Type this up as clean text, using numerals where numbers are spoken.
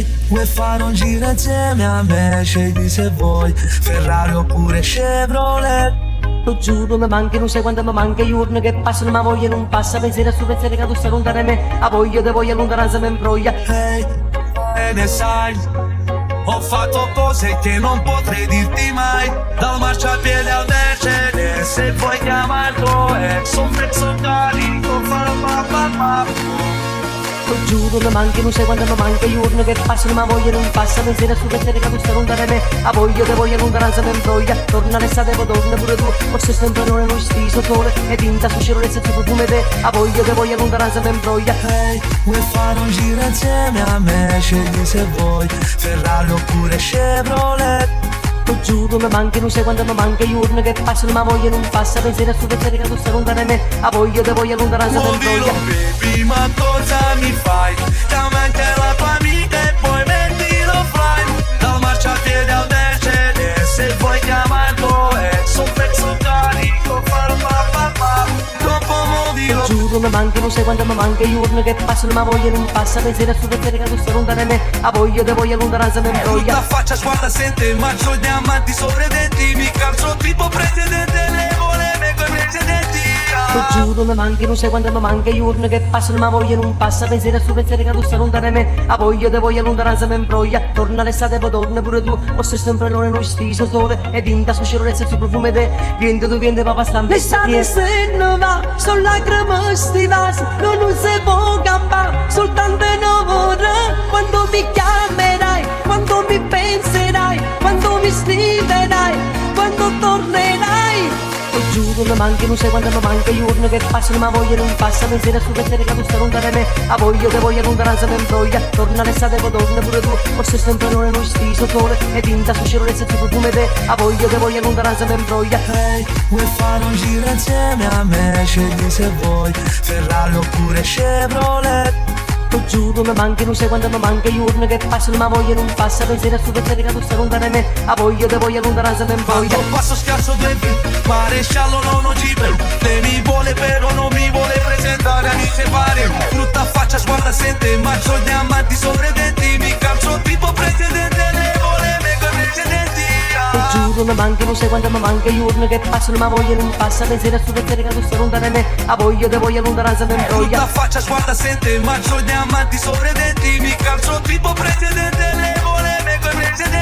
Ehi, vuoi fare un giro insieme a me? Scegli se vuoi Ferrari oppure Chevrolet. Lo giuro, mi manca, non sai quanto mi manca, i giorni che passano, ma voglia non passa, pensiero su pensiero che tu stai lontano da me, a voglia te voglio lontananza mi imbroglia. Ehi, e ne sai, ho fatto cose che non potrei dirti mai, dal marciapiede al Mercedes, se vuoi chiamarlo ex, un pezzo carico, Lo giuro, mi manca, non sai quanto mi manca, i giorni che passano, ma voglia non passa, pensiero su pensiero che tu stai lontano da me, a voglia te voglio lontananza mi imbroglia. Torna l'estate, poi torna pure tu, forse sempre non è lo stesso sole, e tinta su cielo e senza profumo te, a voglia te voglio lontananza mi imbroglia. Ehi, vuoi fare un giro insieme a me? Scegli se vuoi Ferrari oppure Chevrolet. Lo giuro, mi manca, non sai quanto mi manca, i giorni che passano, ma voglia non passa, pensiero su pensiero che tu stai lontano da me, a voglia te voglio lontananza mi imbroglia. Baby, ma cosa mi fai? Chiama anche la tua amica e poi mettilo offline. Dal marciapiede al Mercedes, se vuoi chiamarlo ex, un pezzo carico, dopo muovilo. Lo giuro, mi manca, non sai quanto mi manca, i giorni che passano, ma voglia non passa, pensiero su pensiero che tu stai lontano da me, a voglia te voglio lontananza mi imbroglia. La faccia sguarda sente, maccio diamanti sopra i denti, mi calcio tipo presidente, le voleme coi precedenti. Lo giuro, mi manca, non sai quanto mi manca, i giorni che passano, ma voglia non passa, pensiero su pensiero che tu stai lontano da me, a voglia te voglio lontananza mi imbroglia. Torna l'estate, poi torna pure tu, forse sempre non è lo stesso sole, e tinta su cielo e senza profumo te, vieni tu, vieni papà stampa. L'estate se ne va, sono lacrime stivate, non si può campare, soltanto in ore. Quando mi chiamerai, quando mi penserai, quando mi scriverai, quando tornerai. Lo giuro, mi manca, non sai quanto mi manca, i giorni che passano, ma voglia non passa, pensiero su pensiero che tu stai lontano da me, a voglia te voglio lontananza mi imbroglia. Torna l'estate, poi torna pure tu, forse sempre non è lo stesso sole, e tinta su cielo e senza profumo te, a voglia te voglio lontananza mi imbroglia. Ehi, vuoi fare un giro insieme a me? Scegli se vuoi Ferrari oppure Chevrolet. Lo giuro, mi manca, non sai quanto mi manca, i giorni che passano, ma voglia non passa, pensiero su pensiero che tu stai lontano da me, a voglia te voglio lontananza mi imbroglia. Quando passo scarso due feet, maresciallo non ho gipe. Lei mi vuole però non mi vuole presentare amici e pari. Brutta faccia sguarda sente, maccio diamanti sopra i denti, mi calcio tipo presidente, le voleme coi precedenti. Lo giuro, mi manca, non sai quanto mi manca, i giorni che passano, ma voglia non passa, pensiero su pensiero che tu stai lontano da me, a voglia te voglio lontananza mi imbroglia. Brutta faccia sguarda sente, maccio diamanti sopra i denti, mi calcio tipo presidente, le voleme coi precedenti.